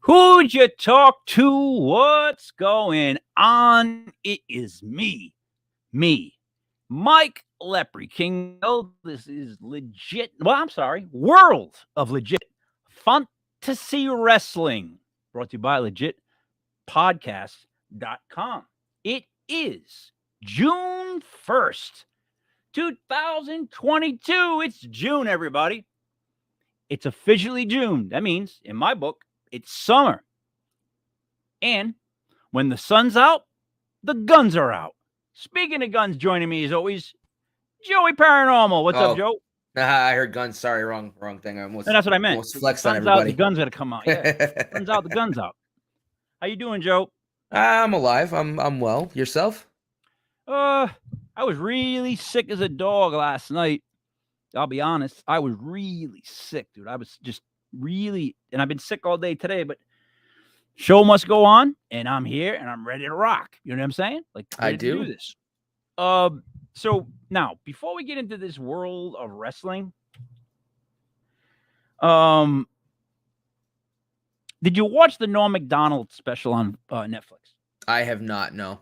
Who'd you talk to? What's going on? It is me, Mike Lepre, King of the Hill. This is legit. Well, I'm sorry, World of Legit Fantasy Wrestling, brought to you by legitpodcast.com. It is June 1st, 2022. It's June, everybody. It's officially June. That means, in my book, it's summer. And when the sun's out, the guns are out. Speaking of guns, joining me as always, Joey Paranormal. What's up, Joe? I heard guns. Sorry, wrong thing. And that's what I meant. Almost flexed Sun's on everybody. out, the guns got to come out. Yeah, sun's out, the guns out. How you doing, Joe? I'm alive. I'm well. Yourself? I was really sick as a dog last night. I'll be honest. I was really sick, dude. I was just really, and I've been sick all day today, but show must go on, and I'm here, and I'm ready to rock. You know what I'm saying? Like, I do do. this. So now, before we get into this world of wrestling, did you watch the Norm Macdonald special on Netflix? I have not. No.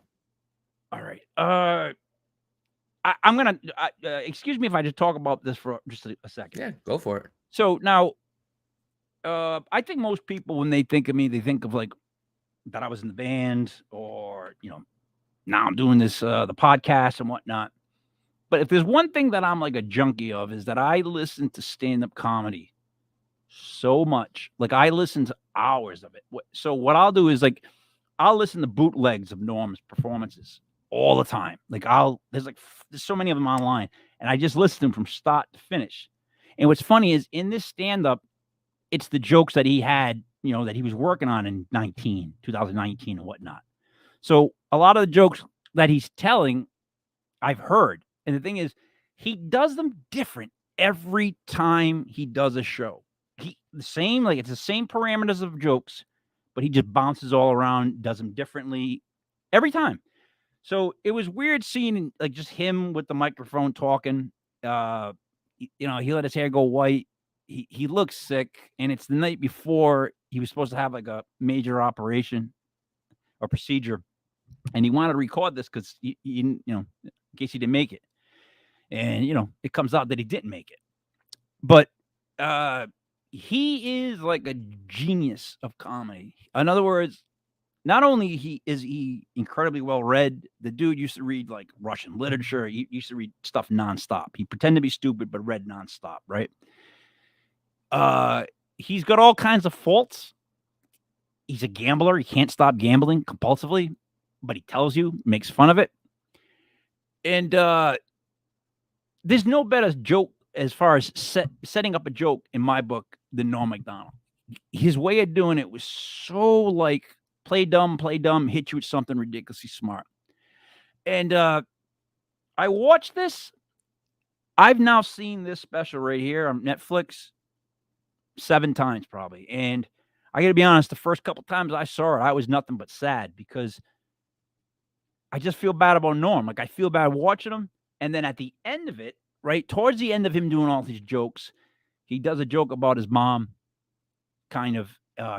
All right. I'm gonna excuse me if I just talk about this for just a second. Yeah, go for it. So now, I think most people, when they think of me, they think of like that I was in the band, or now I'm doing this the podcast and whatnot. But if there's one thing that I'm like a junkie of, is that I listen to stand-up comedy so much. Like, I listen to hours of it. So what I'll do is, like, I'll listen to bootlegs of Norm's performances all the time. Like, there's so many of them online, and I just listen to them from start to finish. And what's funny is, in this stand-up, it's the jokes that he had, that he was working on in 2019 and whatnot. So a lot of the jokes that he's telling, I've heard. And the thing is, he does them different every time he does a show. It's the same parameters of jokes, but he just bounces all around, does them differently every time. So it was weird seeing like just him with the microphone talking. He let his hair go white. He looks sick, and it's the night before he was supposed to have like a major operation or procedure, and he wanted to record this because in case he didn't make it. And, it comes out that he didn't make it. But he is like a genius of comedy. In other words, not only is he incredibly well read, the dude used to read like Russian literature. He used to read stuff nonstop. He pretended to be stupid, but read nonstop, right? He's got all kinds of faults. He's a gambler. He can't stop gambling compulsively, but he tells you, makes fun of it. And there's no better joke as far as setting up a joke in my book than Norm Macdonald. His way of doing it was so like play dumb, hit you with something ridiculously smart. And I watched this. I've now seen this special right here on Netflix 7 times probably. And I got to be honest, the first couple times I saw it, I was nothing but sad because I just feel bad about Norm. Like, I feel bad watching him. And then at the end of it, right, towards the end of him doing all these jokes, he does a joke about his mom, kind of,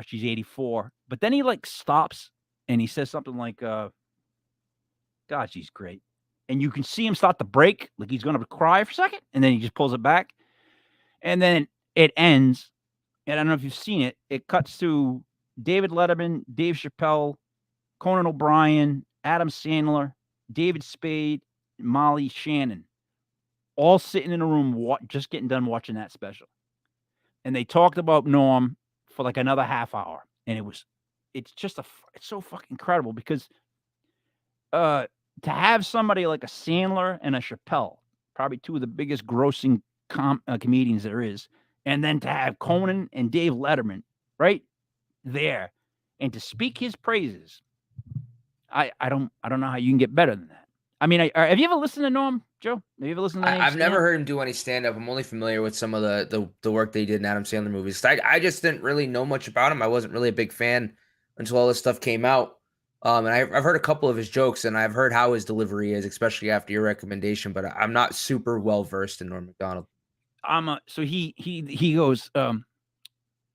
she's 84. But then he, like, stops and he says something like, God, she's great. And you can see him start to break, like he's going to cry for a second, and then he just pulls it back. And then it ends, and I don't know if you've seen it, it cuts to David Letterman, Dave Chappelle, Conan O'Brien, Adam Sandler, David Spade, Molly Shannon, all sitting in a room just getting done watching that special. And they talked about Norm for like another half hour. And it's so fucking incredible because to have somebody like a Sandler and a Chappelle, probably two of the biggest grossing comedians there is, and then to have Conan and Dave Letterman right there and to speak his praises, I don't know how you can get better than that. I mean, have you ever listened to Norm, Joe? Have you ever listened to any I've never heard him do any stand-up. I'm only familiar with some of the work they did in Adam Sandler movies. I just didn't really know much about him. I wasn't really a big fan until all this stuff came out. And I've heard a couple of his jokes, and I've heard how his delivery is, especially after your recommendation. But I'm not super well versed in Norm Macdonald. So he goes,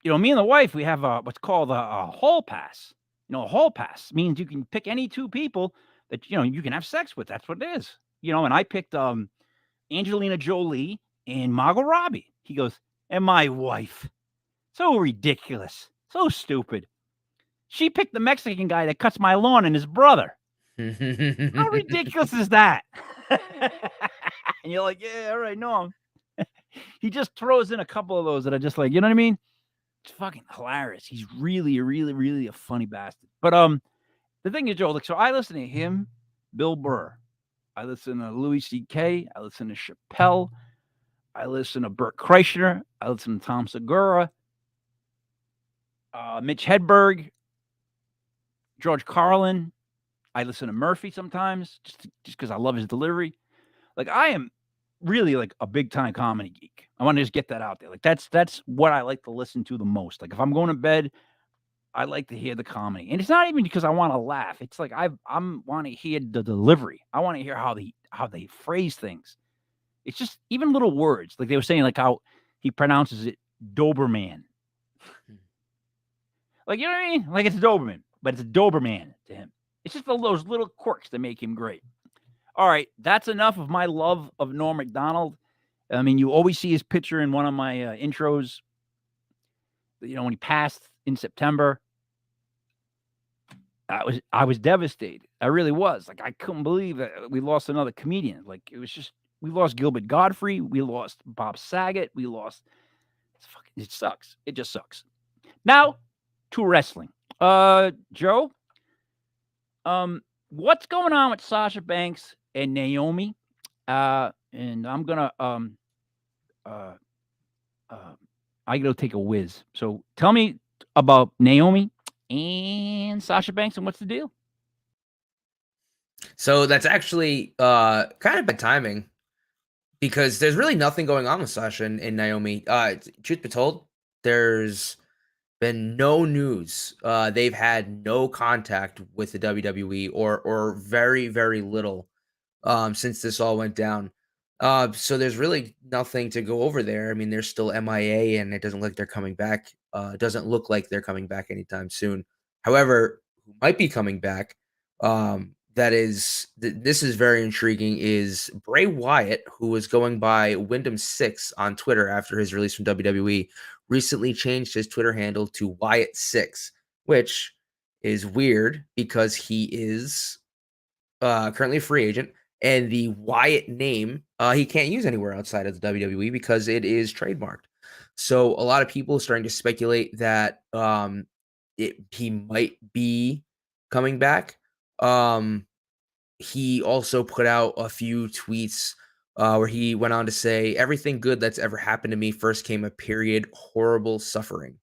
me and the wife, we have what's called a hall pass. A hall pass means you can pick any two people that you can have sex with. That's what it is. And I picked Angelina Jolie and Margot Robbie. He goes, and my wife. So ridiculous. So stupid. She picked the Mexican guy that cuts my lawn and his brother. How ridiculous is that? And you're like, yeah, all right, no. He just throws in a couple of those that are just like, you know what I mean? It's fucking hilarious. He's really, really, really a funny bastard. But the thing is, Joe, like, so I listen to him, Bill Burr. I listen to Louis C.K. I listen to Chappelle. I listen to Burt Kreischer. I listen to Tom Segura, Mitch Hedberg, George Carlin. I listen to Murphy sometimes just because I love his delivery. Like, I am really like a big time comedy geek. I want to just get that out there. Like, that's what I like to listen to the most. Like, if I'm going to bed, I like to hear the comedy, and it's not even because I want to laugh. It's like I'm want to hear the delivery. I want to hear how they phrase things. It's just even little words, like they were saying, like how he pronounces it, Doberman. Like, you know what I mean? Like, it's Doberman, but it's a Doberman to him. It's just those little quirks that make him great. All right, that's enough of my love of Norm Macdonald. I mean, you always see his picture in one of my intros. When he passed in September, I was devastated. I really was. Like, I couldn't believe that we lost another comedian. Like, it was just, we lost Gilbert Godfrey, we lost Bob Saget, we lost. It sucks. It just sucks. Now to wrestling. Joe, what's going on with Sasha Banks and Naomi? And I'm gonna I gotta take a whiz. So tell me about Naomi and Sasha Banks and what's the deal? So that's actually kind of bad timing because there's really nothing going on with Sasha and Naomi. Truth be told, there's been no news. They've had no contact with the WWE or very, very little since this all went down. So there's really nothing to go over there. I mean, they're still MIA, and it doesn't look like they're coming back. It doesn't look like they're coming back anytime soon. However, who might be coming back? This is very intriguing. Is Bray Wyatt, who was going by Wyndham6 on Twitter after his release from WWE, recently changed his Twitter handle to Wyatt6, which is weird because he is currently a free agent, and the Wyatt name he can't use anywhere outside of the WWE because it is trademarked. So a lot of people are starting to speculate that he might be coming back. He also put out a few tweets where he went on to say, "Everything good that's ever happened to me first came a period horrible suffering."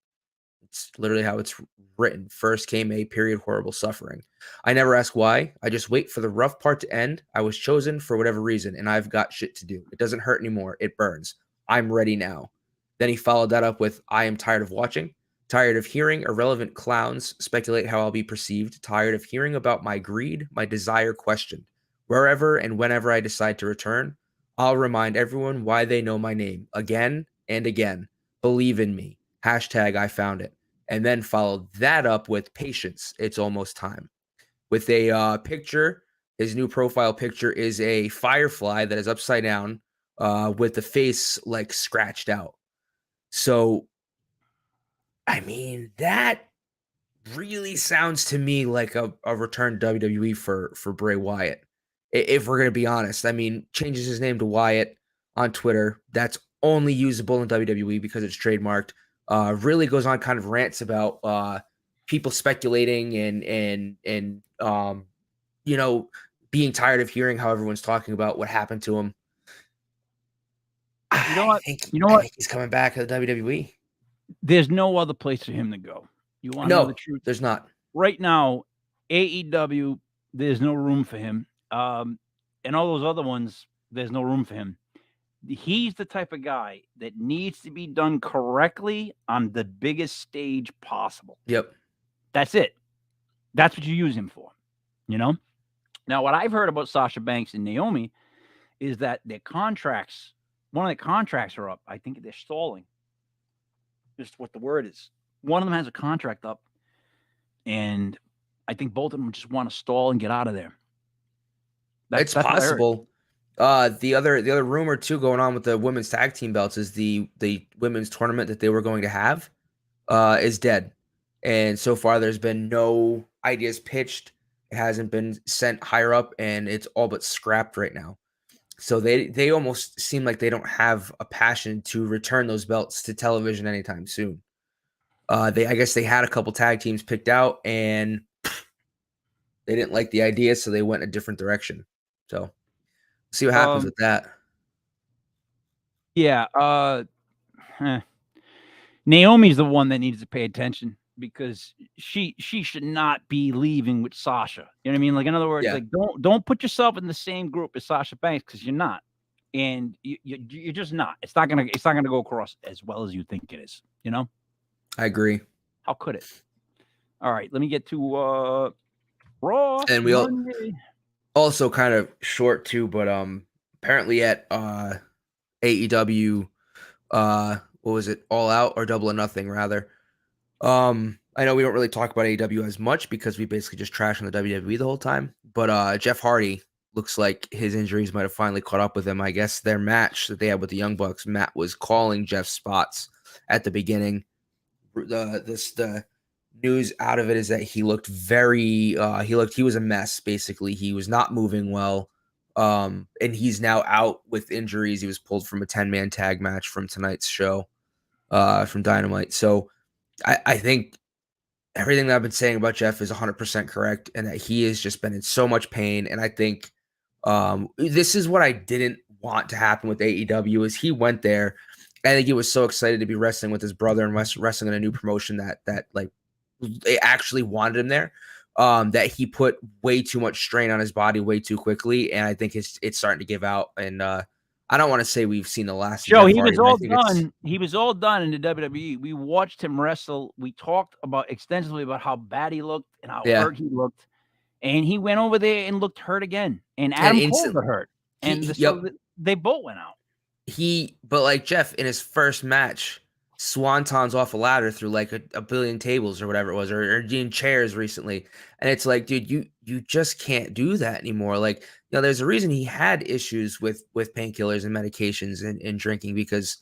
It's literally how it's written. First came a period horrible suffering. I never ask why. I just wait for the rough part to end. I was chosen for whatever reason, and I've got shit to do. It doesn't hurt anymore. It burns. I'm ready now. Then he followed that up with, I am tired of watching, tired of hearing irrelevant clowns speculate how I'll be perceived, tired of hearing about my greed, my desire questioned. Wherever and whenever I decide to return, I'll remind everyone why they know my name again and again. Believe in me. Hashtag I found it. And then followed that up with patience. It's almost time. With a picture, his new profile picture is a firefly that is upside down with the face like scratched out. So, I mean, that really sounds to me like a return to WWE for Bray Wyatt. If we're going to be honest, I mean, changes his name to Wyatt on Twitter. That's only usable in WWE because it's trademarked. Really goes on kind of rants about people speculating and being tired of hearing how everyone's talking about what happened to him. You know I what? think You know I what? think he's coming back to the WWE. There's no other place for him to go. You want to know the No, truth? there's not. Right now, AEW, there's no room for him. And all those other ones, there's no room for him. He's the type of guy that needs to be done correctly on the biggest stage possible. Yep. That's it. That's what you use him for. Now, what I've heard about Sasha Banks and Naomi is that one of their contracts are up. I think they're stalling. just what the word is. One of them has a contract up, and I think both of them just want to stall and get out of there. It's That's what I heard. possible. The other rumor too going on with the women's tag team belts is the women's tournament that they were going to have is dead. And so far there's been no ideas pitched. It hasn't been sent higher up, and it's all but scrapped right now. So they almost seem like they don't have a passion to return those belts to television anytime soon. I guess they had a couple tag teams picked out, and they didn't like the idea, so they went a different direction. So see what happens Um, with that. yeah. Eh. Naomi's the one that needs to pay attention because she should not be leaving with Sasha. You know what I mean? Like, in other words, Yeah, like don't put yourself in the same group as Sasha Banks because you're not, and you're just not. It's not gonna go across as well as you think it is. You know? I agree. How could it? All right, let me get to Raw And we Monday. also kind of short too, but apparently at AEW what was it, All Out or Double or Nothing rather. I know we don't really talk about AEW as much because we basically just trash on the WWE the whole time. But Jeff Hardy looks like his injuries might have finally caught up with him. I guess their match that they had with the Young Bucks, Matt was calling Jeff's spots at the beginning. The news out of it is that he looked very he was a mess basically. He was not moving well. And he's now out with injuries. He was pulled from a 10-man tag match from tonight's show from Dynamite. So I think everything that I've been saying about Jeff is 100% correct, and that he has just been in so much pain. And I think this is what I didn't want to happen with AEW is he went there. I think he was so excited to be wrestling with his brother and wrestling in a new promotion that like they actually wanted him there. That he put way too much strain on his body way too quickly, and I think it's starting to give out. And I don't want to say we've seen the last of Joe, Jeff he Hardy, was but I all think it's done. He was all done in the WWE. We watched him wrestle. We talked about extensively about how bad he looked and how yeah. hurt he looked. And he went over there and looked hurt again. And And Adam Cole instant got hurt. And yep. they both went out. But like Jeff in his first match, Swantons off a ladder through like a billion tables or whatever it was, or in chairs recently. And it's like, dude, you just can't do that anymore. Like, there's a reason he had issues with painkillers and medications and drinking because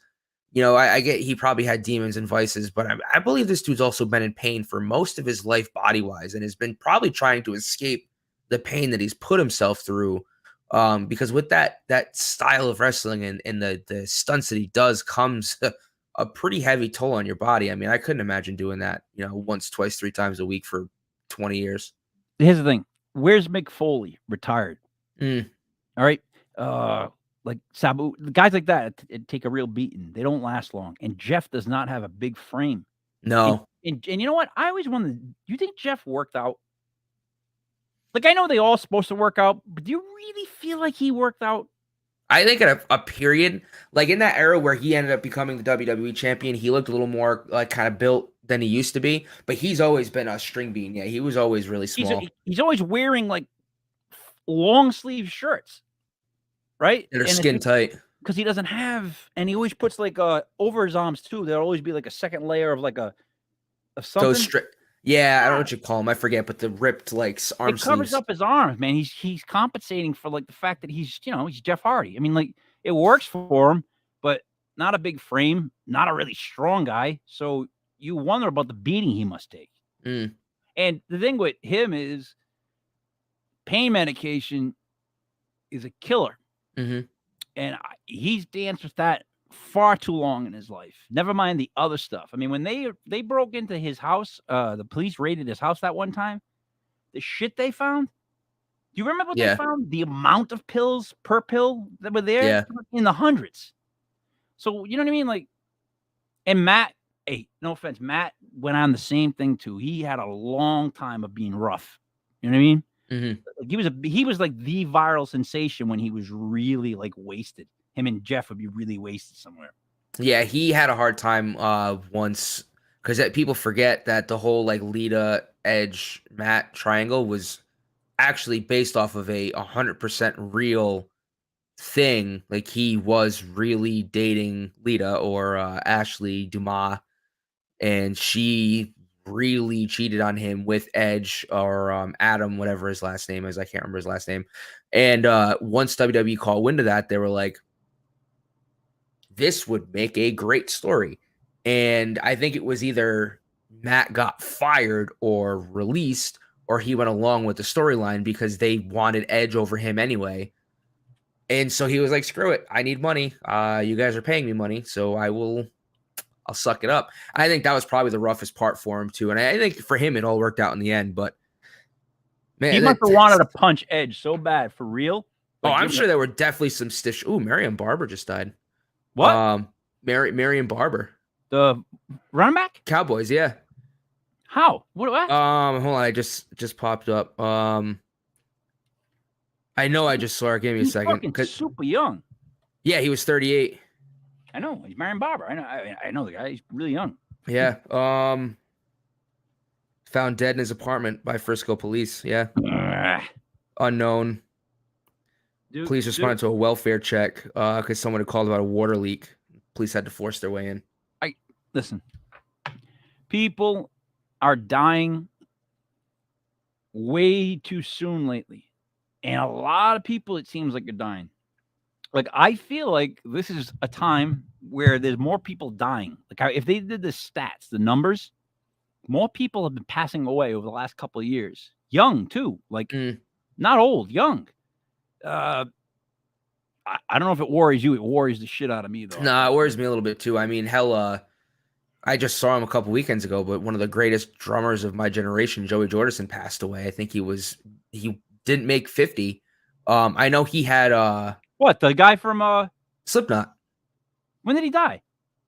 I get he probably had demons and vices, but I believe this dude's also been in pain for most of his life body wise and has been probably trying to escape the pain that he's put himself through. Because with that style of wrestling and the stunts that he does comes a pretty heavy toll on your body. I mean, I couldn't imagine doing that, once, twice, three times a week for 20 years. Here's the thing. Where's Mick Foley? Retired. Mm, All right. Like Sabu, guys like that take a real beating. They don't last long. And Jeff does not have a big frame. no, And you know what? I always wondered, do you think Jeff worked out? Like, I know they all supposed to work out, but do you really feel like he worked out? I think at a period like in that era where he ended up becoming the WWE champion, he looked a little more like kind of built than he used to be. But he's always been a string bean. Yeah, he was always really small. He's always wearing like long sleeve shirts, right? And are And it's skin tight. because he doesn't have, and he always puts like over his arms too. There'll always be like a second layer of like of Those something. straight. Yeah, I don't know what you call them. I forget, but the ripped like arm It covers sleeves. up his arms, man. He's compensating for like the fact that he's Jeff Hardy. I mean, like it works for him, but not a big frame, not a really strong guy. So you wonder about the beating he must take. Mm, And the thing with him is pain medication is a killer. hmm And he's danced with that far too long in his life. Never mind the other stuff. I mean, when they broke into his house, the police raided his house that one time. The shit they found. Do you remember what they Yeah, found? The amount of pills per pill that were there yeah. in the hundreds. So you know what I mean? Like, and Matt, hey, no offense, Matt went on the same thing too. He had a long time of being rough. You know what I mean? hmm Like he was like the viral sensation when he was really like wasted. Him and Jeff would be really wasted somewhere. Yeah, he had a hard time once because people forget that the whole like Lita Edge Matt triangle was actually based off of a 100% real thing. Like he was really dating Lita or Ashley Dumas, and she really cheated on him with Edge or Adam, whatever his last name is. I can't remember his last name. And once WWE called wind of that, they were like, this would make a great story. And I think it was either Matt got fired or released, or he went along with the storyline because they wanted Edge over him anyway. And so he was like, screw it. I need money. You guys are paying me money. So I'll suck it up. I think that was probably the roughest part for him too. And I think for him, it all worked out in the end, but man, he must have wanted to punch Edge so bad for real. Like, I'm sure there were definitely some stiff. Ooh, Marion Barber just died. What? Marion Barber, the running back? Cowboys, yeah. How? What? Hold on, I just popped up. I know I just saw her. Give me a second. He's super young. Yeah, he was 38. I know. He's Marion Barber. I know the guy. He's really young. Yeah. Found dead in his apartment by Frisco police. Yeah. Unknown. Police responded to a welfare check because someone had called about a water leak. Police had to force their way in. Listen. People are dying way too soon lately. And a lot of people, it seems like, are dying. Like, I feel like this is a time where there's more people dying. Like, if they did the stats, the numbers, more people have been passing away over the last couple of years. Young, too. Like, not old, young. I don't know if it worries you. It worries the shit out of me, though. Nah, it worries me a little bit, too. I mean, hell, I just saw him a couple weekends ago, but one of the greatest drummers of my generation, Joey Jordison, passed away. I think he didn't make 50. I know he had what, the guy from Slipknot. When did he die?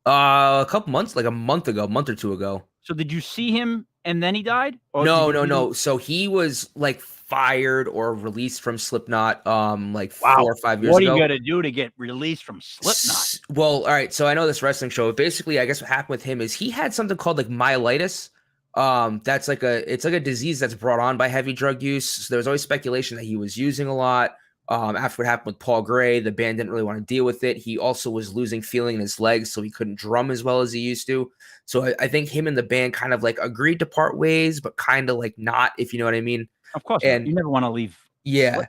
A couple months, like a month or two ago. So did you see him and then he died? Or no. So he was like fired or released from Slipknot like 4 or 5 years ago. What do you got to do to get released from Slipknot? Well, all right. So I know this wrestling show. Basically, I guess what happened with him is he had something called like myelitis. That's like a disease that's brought on by heavy drug use. So there was always speculation that he was using a lot. After what happened with Paul Gray, the band didn't really want to deal with it. He also was losing feeling in his legs, so he couldn't drum as well as he used to. So I think him and the band kind of like agreed to part ways, but kind of like not, if you know what I mean. Of course, and you never want to leave. Yeah.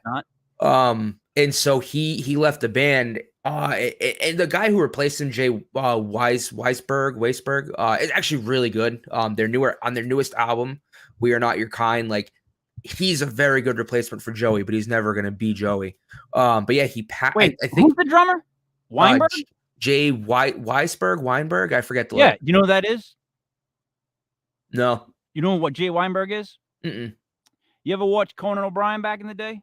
And so he left the band. And the guy who replaced him, Jay Weisberg, is actually really good. On their newest album, We Are Not Your Kind, like he's a very good replacement for Joey, but he's never gonna be Joey. But yeah, he passed. Wait, I think who's the drummer? Weinberg? Jay Weinberg. I forget the Yeah, you know who that is? No. You know what Jay Weinberg is? Mm-mm. You ever watch Conan O'Brien back in the day?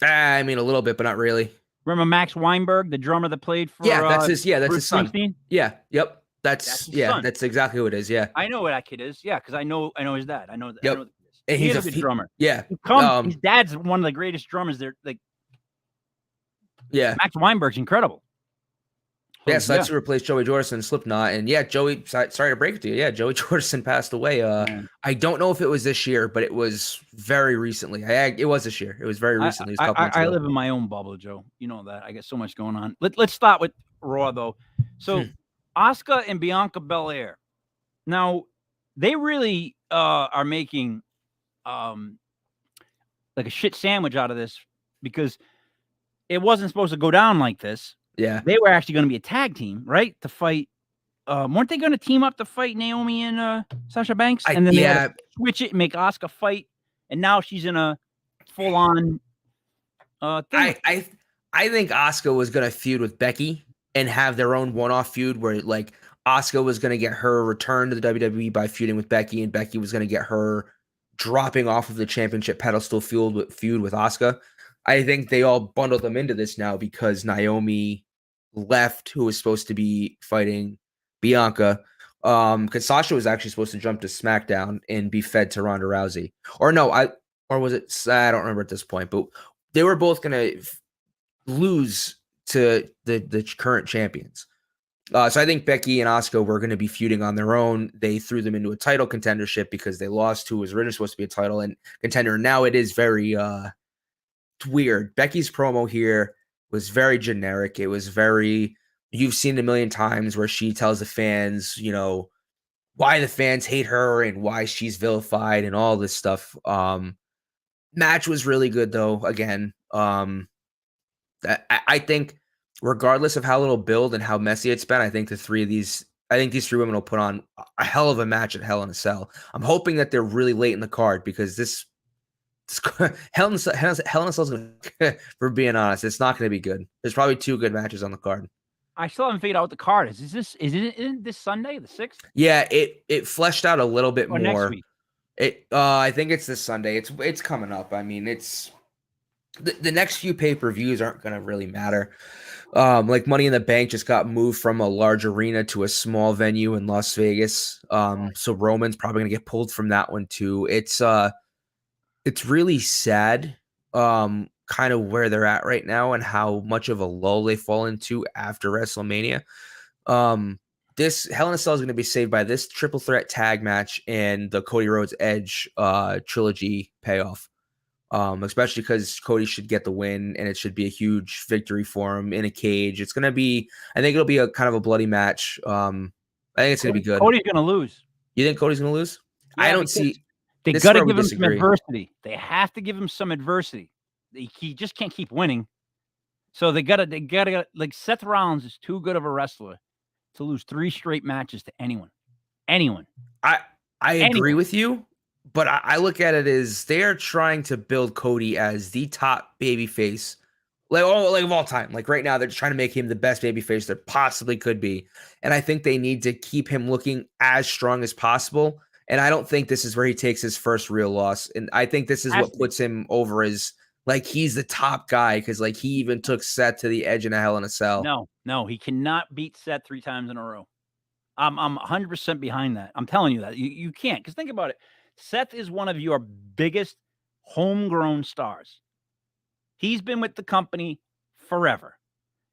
I mean, a little bit, but not really. Remember Max Weinberg, the drummer that played for? That's his son. Springsteen? Yeah. Yep. That's exactly who it is. Yeah. I know what that kid is. Yeah, because I know his dad. I know that. Yep. And he's a good drummer. Yeah. His dad's one of the greatest drummers there. Like, yeah. Max Weinberg's incredible. So that's who replaced Joey Jordison in Slipknot. And yeah, Joey, sorry to break it to you. Yeah, Joey Jordison passed away. I don't know if it was this year, but it was very recently. It was this year. It was very recently. I live in my own bubble, Joe. You know that. I get so much going on. Let's start with Raw, though. So, Asuka and Bianca Belair. Now, they really are making like a shit sandwich out of this because it wasn't supposed to go down like this. Yeah. They were actually going to be a tag team, right? To fight. Weren't they going to team up to fight Naomi and Sasha Banks? And then they had to switch it and make Asuka fight. And now she's in a full-on thing. I think Asuka was going to feud with Becky and have their own one-off feud where like Asuka was going to get her return to the WWE by feuding with Becky, and Becky was going to get her dropping off of the championship pedestal feud with Asuka. I think they all bundled them into this now because Naomi left, who was supposed to be fighting Bianca. Because Sasha was actually supposed to jump to SmackDown and be fed to Ronda Rousey. Or was it? I don't remember at this point, but they were both going to lose to the current champions. So I think Becky and Asuka were going to be feuding on their own. They threw them into a title contendership because they lost who was originally supposed to be a title and contender. Now it is very weird. Becky's promo here was very generic. It was very, you've seen it a million times where she tells the fans, you know, why the fans hate her and why she's vilified and all this stuff. Match was really good though. Again, I think regardless of how little build and how messy it's been, I think these three women will put on a hell of a match at Hell in a Cell. I'm hoping that they're really late in the card because this Hell in a Cell is gonna, for being honest, it's not going to be good. There's probably two good matches on the card. I still haven't figured out what the card is. Isn't this Sunday, the 6th? Yeah, it fleshed out a little bit Or next more. week? I think it's this Sunday. It's coming up. I mean, it's the next few pay-per-views aren't going to really matter. Like Money in the Bank just got moved from a large arena to a small venue in Las Vegas. So Roman's probably going to get pulled from that one too. It's really sad kind of where they're at right now and how much of a lull they fall into after WrestleMania. This Hell in a Cell is going to be saved by this triple threat tag match and the Cody Rhodes Edge trilogy payoff. Especially because Cody should get the win and it should be a huge victory for him in a cage. It's gonna be, I think it'll be a kind of a bloody match. I think it's gonna be good. Cody's gonna lose. You think Cody's gonna lose? Yeah, I don't see. They This is got to where we give him some disagree. adversity. They have to give him some adversity. He just can't keep winning. So they gotta like Seth Rollins is too good of a wrestler to lose 3 straight matches to anyone. Anyone. I agree Anyone. with you, but I look at it as they are trying to build Cody as the top baby face, like of all time. Like right now, they're just trying to make him the best baby face there possibly could be. And I think they need to keep him looking as strong as possible. And I don't think this is where he takes his first real loss. And I think this is Has what to be. puts him over as like he's the top guy because like he even took Seth to the edge in a Hell in a Cell. No, he cannot beat Seth 3 times in a row. I'm 100% behind that. I'm telling you that. You can't, because think about it. Seth is one of your biggest homegrown stars. He's been with the company forever.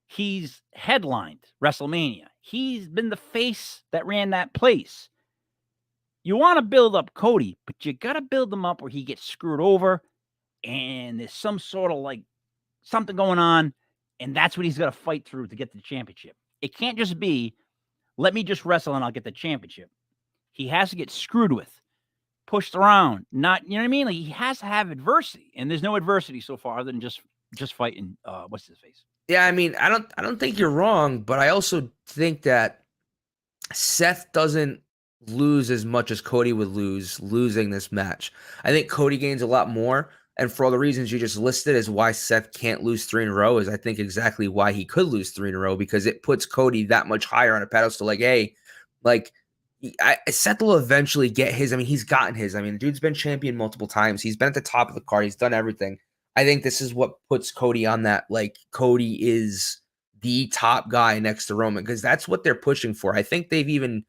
He's headlined WrestleMania. He's been the face that ran that place. You want to build up Cody, but you got to build him up where he gets screwed over and there's some sort of like something going on. And that's what he's got to fight through to get the championship. It can't just be, let me just wrestle and I'll get the championship. He has to get screwed with, pushed around. Not, you know what I mean? Like he has to have adversity, and there's no adversity so far other than just fighting. What's his face? Yeah, I mean, I don't think you're wrong, but I also think that Seth doesn't lose as much as Cody would lose losing this match. I think Cody gains a lot more. And for all the reasons you just listed as why Seth can't lose 3 in a row is I think exactly why he could lose 3 in a row because it puts Cody that much higher on a pedestal. Like, hey, like Seth will eventually get his. I mean, he's gotten his. I mean, the dude's been champion multiple times. He's been at the top of the card. He's done everything. I think this is what puts Cody on that. Like, Cody is the top guy next to Roman because that's what they're pushing for. I think they've even,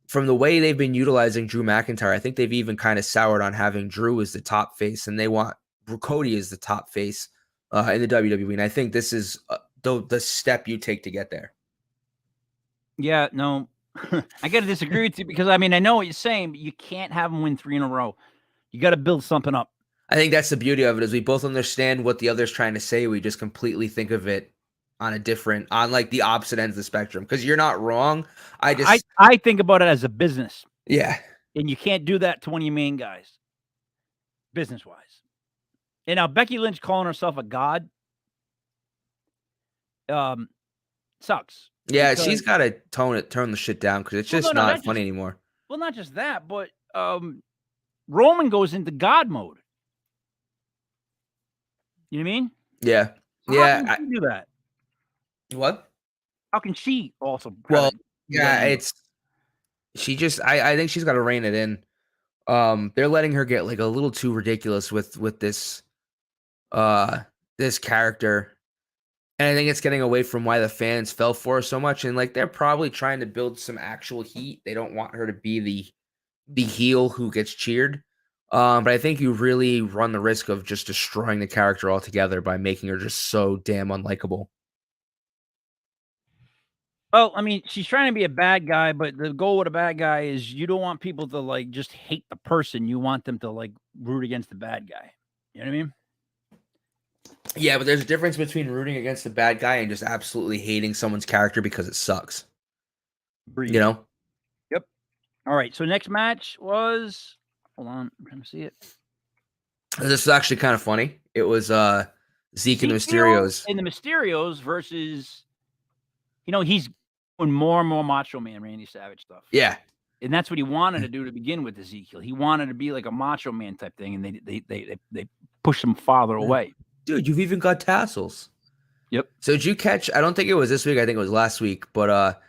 from the way they've been utilizing Drew McIntyre, I think they've even kind of soured on having Drew as the top face, and they want Cody as the top face in the WWE. And I think this is the step you take to get there. Yeah, no, I got to disagree with you because I mean I know what you're saying, but you can't have him win 3 in a row. You got to build something up. I think that's the beauty of it is we both understand what the other's trying to say. We just completely think of it on like the opposite ends of the spectrum. Because you're not wrong. I think about it as a business, Yeah. and you can't do that to one of your main guys, business wise. And now Becky Lynch calling herself a god, sucks. Yeah, Because, she's got to turn the shit down because it's just not funny anymore. Well, not just that, but Roman goes into God mode. You know what I mean? Yeah. So Yeah. how can she do that? What? How can she also? Well, yeah, I think she's got to rein it in. They're letting her get like a little too ridiculous with this this character. And I think it's getting away from why the fans fell for her so much. And like they're probably trying to build some actual heat. They don't want her to be the heel who gets cheered. But I think you really run the risk of just destroying the character altogether by making her just so damn unlikable. Well, I mean, she's trying to be a bad guy, but the goal with a bad guy is you don't want people to like just hate the person. You want them to like root against the bad guy. You know what I mean? Yeah, but there's a difference between rooting against the bad guy and just absolutely hating someone's character because it sucks. Breed. You know? Yep. All right. So next match was. Hold on, I'm trying to see it. This is actually kind of funny. It was Zeke and the Ezekiel Mysterios. and the Mysterios versus. He's doing more and more Macho Man Randy Savage stuff. Yeah. And that's what he wanted to do to begin with Ezekiel. He wanted to be like a Macho Man type thing, and they pushed him farther away. Dude, you've even got tassels. Yep. So did you catch? I don't think it was this week. I think it was last week. But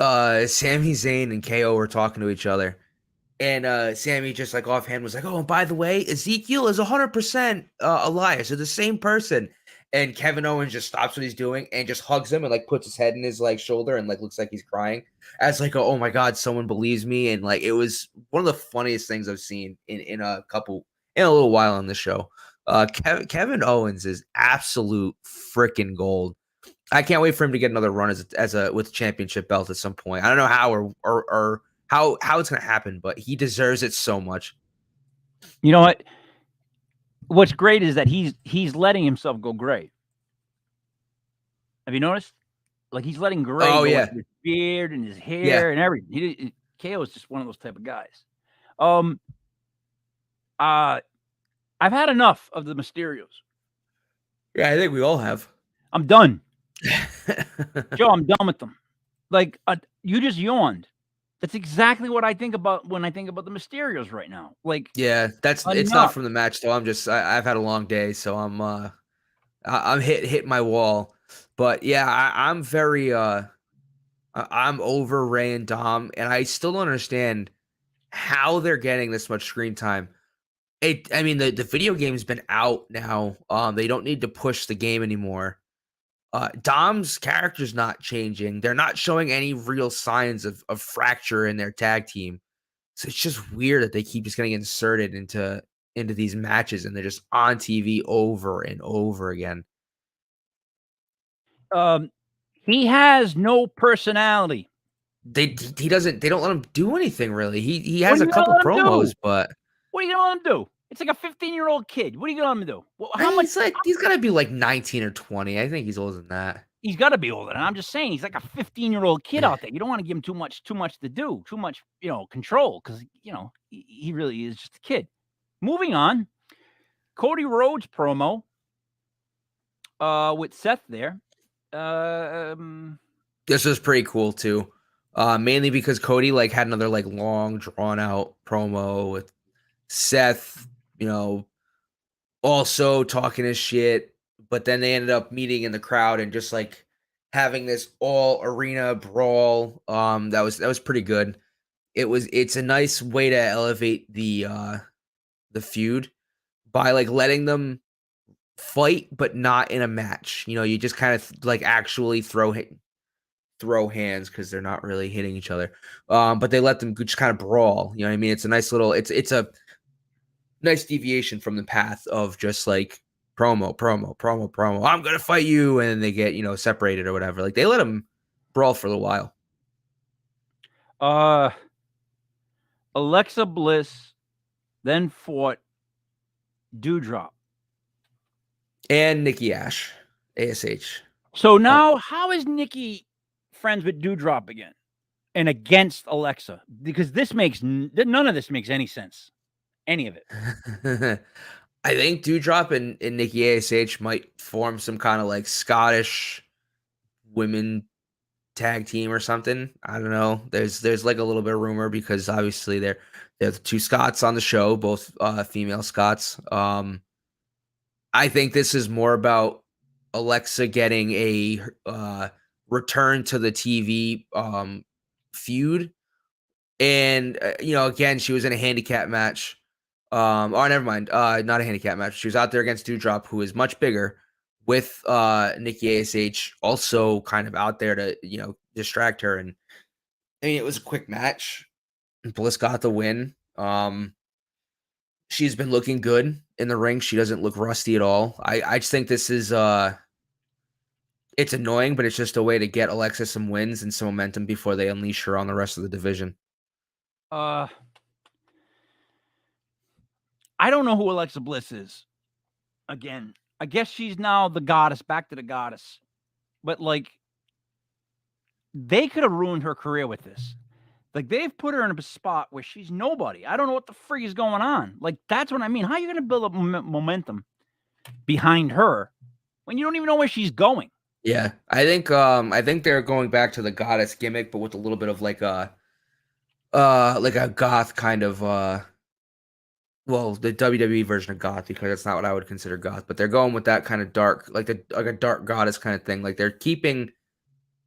Sami Zayn and KO were talking to each other, and Sammy just like offhand was like, "Oh, and by the way, Ezekiel is 100% Elias. They're the same person." And Kevin Owens just stops what he's doing and just hugs him and like puts his head in his like shoulder and like looks like he's crying as like, "Oh my god, someone believes me." And like it was one of the funniest things I've seen in a little while on the show. Kevin Owens is absolute freaking gold. I can't wait for him to get another run as a with championship belt at some point. I don't know how or how it's gonna happen, but he deserves it so much. You know what? What's great is that he's letting himself go gray. Have you noticed? Like he's letting gray Oh go yeah, into his beard and his yeah, hair and everything. KO is just one of those type of guys. Um, I've had enough of the Mysterios. yeah. I think we all have. I'm done, Joe. I'm done with them. Like you just yawned. That's exactly what I think about when I think about the Mysterios right now. Like Yeah, it's not enough. from the match though. I've had a long day, so I'm hit my wall. But yeah, I'm very I'm over Ray and Dom, and I still don't understand how they're getting this much screen time. I mean, the video game's been out now. They don't need to push the game anymore. Dom's character's not changing. They're not showing any real signs of fracture in their tag team. So it's just weird that they keep just getting inserted into these matches and they're just on TV over and over again. Um, he has no personality. They don't let him do anything really. He What has are a you gonna couple let him do? promos, but What are you gonna let him do? It's like a 15-year-old kid. What are you gonna let him do? Well, I how mean, much? he's like he's gotta be like 19 or 20. I think he's older than that. He's got to be older. And I'm just saying, he's like a 15-year-old kid out there. You don't want to give him too much to do, too much, control, because he really is just a kid. Moving on, Cody Rhodes promo with Seth there. This was pretty cool too. Mainly because Cody like had another like long drawn out promo with Seth, you know, also talking his shit, but then they ended up meeting in the crowd and just like having this all arena brawl. That was pretty good. It's a nice way to elevate the feud by like letting them fight but not in a match. You know, you just kind of like actually throw hands because they're not really hitting each other. But they let them just kind of brawl. You know what I mean? It's a nice little it's a nice deviation from the path of just like promo. I'm gonna fight you, and then they get separated or whatever. Like they let them brawl for a little while. uh, Alexa Bliss then fought Dewdrop. And Nikki Ash. So Oh. now, how is Nikki friends with Dewdrop again and against Alexa? Because this makes none of this makes any sense. Any of it. I think Dewdrop and Nikki Ash might form some kind of like Scottish women tag team or something. I don't know. There's like a little bit of rumor because obviously they're the two Scots on the show, both female Scots. I think this is more about Alexa getting a return to the TV feud. And again, she was in a handicap match. Oh, never mind. Not a handicap match. She was out there against Dewdrop, who is much bigger, with Nikki Ash also kind of out there to distract her. And I mean, it was a quick match. Bliss got the win. She's been looking good in the ring. She doesn't look rusty at all. I just think this is it's annoying, but it's just a way to get Alexa some wins and some momentum before they unleash her on the rest of the division. I don't know who Alexa Bliss is. Again, I guess she's now the goddess, back to the goddess. But like, they could have ruined her career with this. Like they've put her in a spot where she's nobody. I don't know what the frig is going on. Like that's what I mean. How are you going to build up momentum behind her when you don't even know where she's going? Yeah, I think they're going back to the goddess gimmick, but with a little bit of like a goth kind of well, the WWE version of goth, because that's not what I would consider goth, but they're going with that kind of dark, like a dark goddess kind of thing. Like they're keeping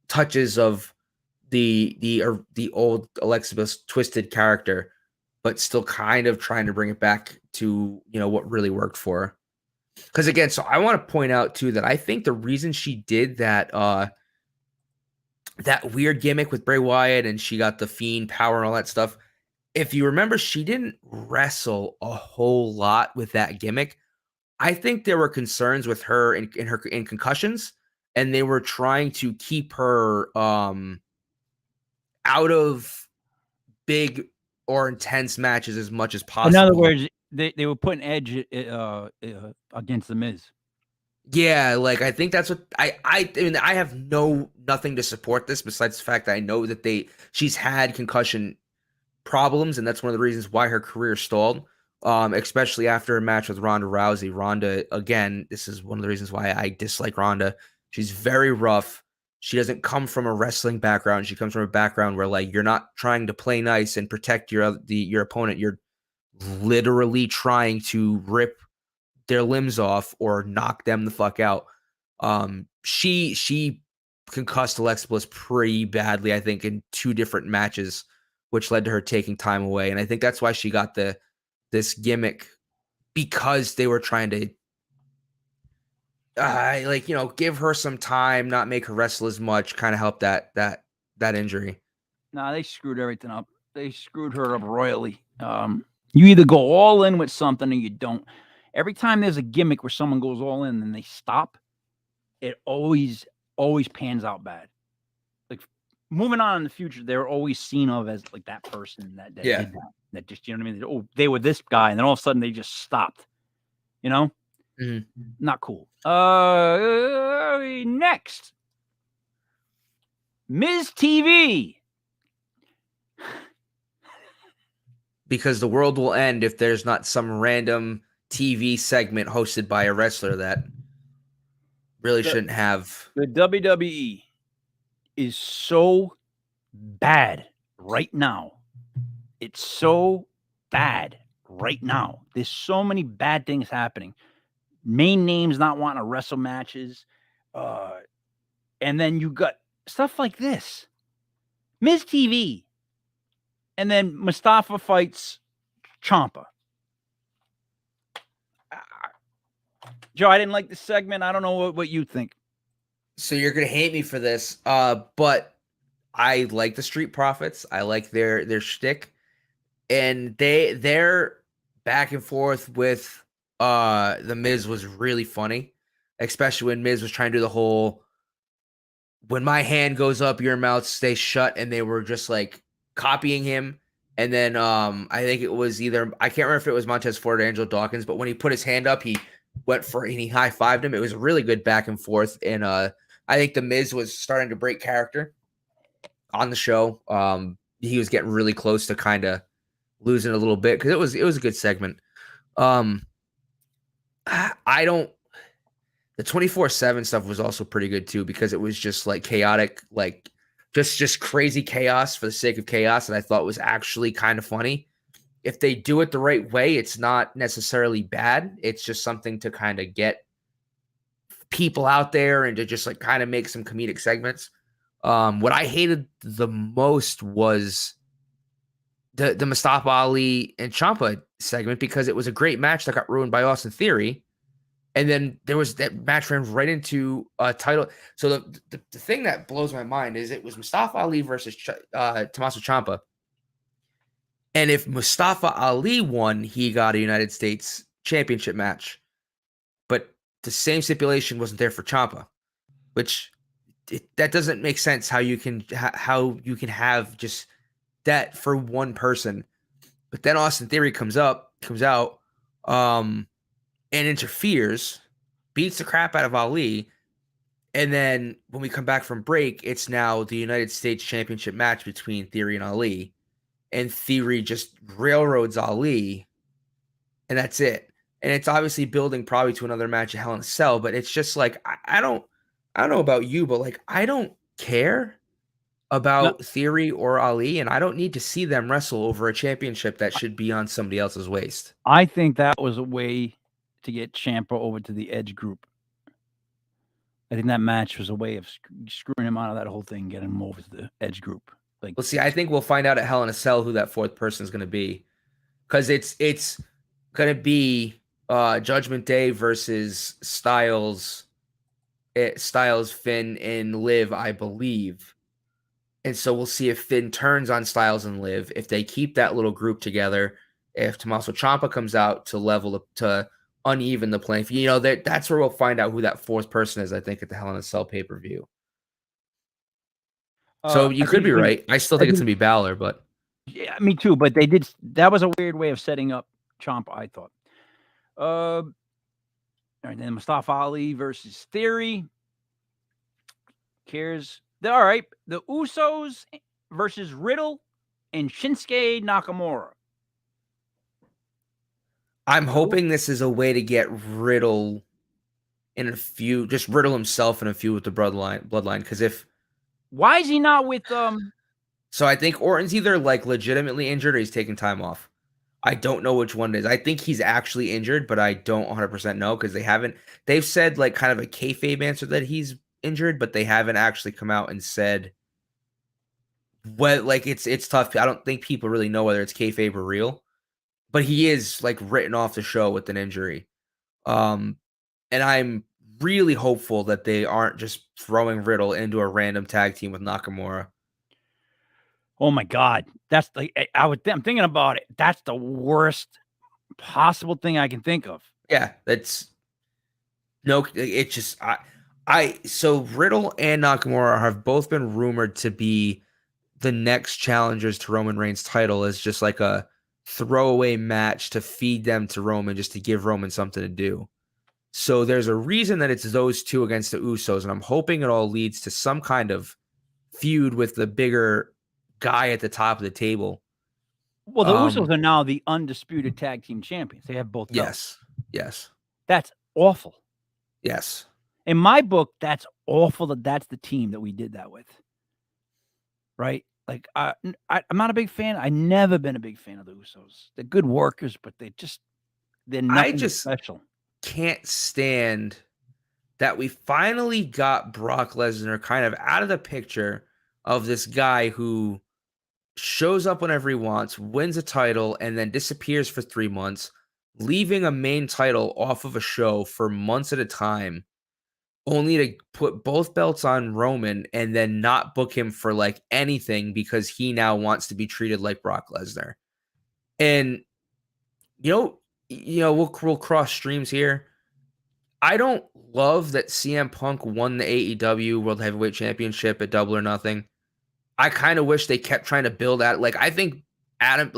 touches of the old Alexa's twisted character, but still kind of trying to bring it back to, what really worked for her. Because again, so I want to point out too that I think the reason she did that weird gimmick with Bray Wyatt and she got the Fiend power and all that stuff. If you remember, she didn't wrestle a whole lot with that gimmick. I think there were concerns with her in concussions, and they were trying to keep her out of big or intense matches as much as In other possible. words, they were putting Edge against the Miz. Yeah, like I think that's what I mean. I have nothing to support this besides the fact that I know that she's had concussion problems, and that's one of the reasons why her career stalled. Especially after a match with Ronda Rousey. Ronda, again, this is one of the reasons why I dislike Ronda. She's very rough. She doesn't come from a wrestling background. She comes from a background where like you're not trying to play nice and protect your opponent. You're literally trying to rip their limbs off or knock them the fuck out. She concussed Alexa Bliss pretty badly, I think, in 2 different matches, which led to her taking time away. And I think that's why she got this gimmick, because they were trying to give her some time, not make her wrestle as much, kind of help that injury. Nah, they screwed everything up. They screwed her up royally. You either go all in with something or you don't. Every time there's a gimmick where someone goes all in and they stop, it always pans out bad. Like moving on in the future, they're always seen of as like that person that Yeah. did that. That just, you know what I mean? Oh, they were this guy, and then all of a sudden they just stopped. You know? Mhm. Not cool. Next. Ms. TV. Because the world will end if there's not some random TV segment hosted by a wrestler that really shouldn't have. The WWE is so bad right now. It's so bad right now. There's so many bad things happening. Main names not wanting to wrestle matches. And then you got stuff like this. Ms. TV. And then Mustafa fights Ciampa. Joe, I didn't like this segment. I don't know what you think. So you're gonna hate me for this, but I like the Street Profits. I like their shtick, and their back and forth with the Miz was really funny, especially when Miz was trying to do the whole "when my hand goes up, your mouth stays shut," and they were just like copying him. And then I think it was either, I can't remember if it was Montez Ford or Angelo Dawkins, but when he put his hand up, he went for it and he high fived him. It was a really good back and forth, and I think the Miz was starting to break character on the show. He was getting really close to kind of losing a little bit, because it was a good segment. I don't. The 24/7 stuff was also pretty good too, because it was just like chaotic, like just crazy chaos for the sake of chaos, and I thought was actually kind of funny. If they do it the right way, it's not necessarily bad. It's just something to kind of get people out there and to just like kind of make some comedic segments. What I hated the most was the Mustafa Ali and Ciampa segment, because it was a great match that got ruined by Austin Theory. And then there was that match ran right into a title. So the thing that blows my mind is it was Mustafa Ali versus Tommaso Ciampa. And if Mustafa Ali won, he got a United States Championship match. But the same stipulation wasn't there for Ciampa, which that doesn't make sense. How you can have just that for one person. But then Austin Theory comes out, and interferes, beats the crap out of Ali. And then when we come back from break, it's now the United States Championship match between Theory and Ali. and Theory just railroads Ali, and that's it. And it's obviously building probably to another match at Hell in a Cell, but it's just like I don't know about you, but like I don't care No, about Theory or Ali, and I don't need to see them wrestle over a championship that should be on somebody else's waist. I think that was a way to get Ciampa over to the Edge group. I think that match was a way of screwing him out of that whole thing, getting him over to the Edge group. Like, Well, see, I think we'll find out at Hell in a Cell who that fourth person is going to be, because it's going to be Judgment Day versus Styles, Finn, and Liv, I believe. And so we'll see if Finn turns on Styles and Liv, if they keep that little group together, if Tommaso Ciampa comes out to level up to uneven the playing field. You know, that's where we'll find out who that fourth person is, I think, at the Hell in a Cell pay-per-view. So you I think could be it's gonna. right. I still I think it's think, gonna be Balor, but yeah, me too. But they did. That was a weird way of setting up Ciampa, I thought. All right, then Mustafa Ali versus Theory. Cares. All right, the Usos versus Riddle and Shinsuke Nakamura. I'm The, hoping this is a way to get Riddle in a feud, just Riddle himself in a feud with the bloodline. Because if why is he not with so, I think Orton's either like legitimately injured or he's taking time off. I don't know which one it is. I think he's actually injured, but I don't 100% know because they've said like kind of a kayfabe answer that he's injured, but they haven't actually come out and said what, like it's tough. I don't think people really know whether it's kayfabe or real, but he is like written off the show with an injury. Um, and I'm really hopeful that they aren't just throwing Riddle into a random tag team with Nakamura. Oh my God, that's like I'm thinking about it. That's the worst possible thing I can think of. Yeah, that's no. It's just so Riddle and Nakamura have both been rumored to be the next challengers to Roman Reigns' title as just like a throwaway match to feed them to Roman, just to give Roman something to do. So there's a reason that it's those two against the Usos, and I'm hoping it all leads to some kind of feud with the bigger guy at the top of the table. Well, the Usos are now the undisputed tag team champions. They have both belts. Yes. That's awful. Yes. In my book, that's awful that that's the team that we did that with. Right? Like, I'm not a big fan. I've never been a big fan of the Usos. They're good workers, but they're nothing special. Can't stand that we finally got Brock Lesnar kind of out of the picture of this guy who shows up whenever he wants, wins a title, and then disappears for 3 months, leaving a main title off of a show for months at a time, only to put both belts on Roman and then not book him for like anything because he now wants to be treated like Brock Lesnar. And we'll cross streams here. I don't love that CM Punk won the AEW World Heavyweight Championship at Double or Nothing. I kind of wish they kept trying to build out. Like, I think Adam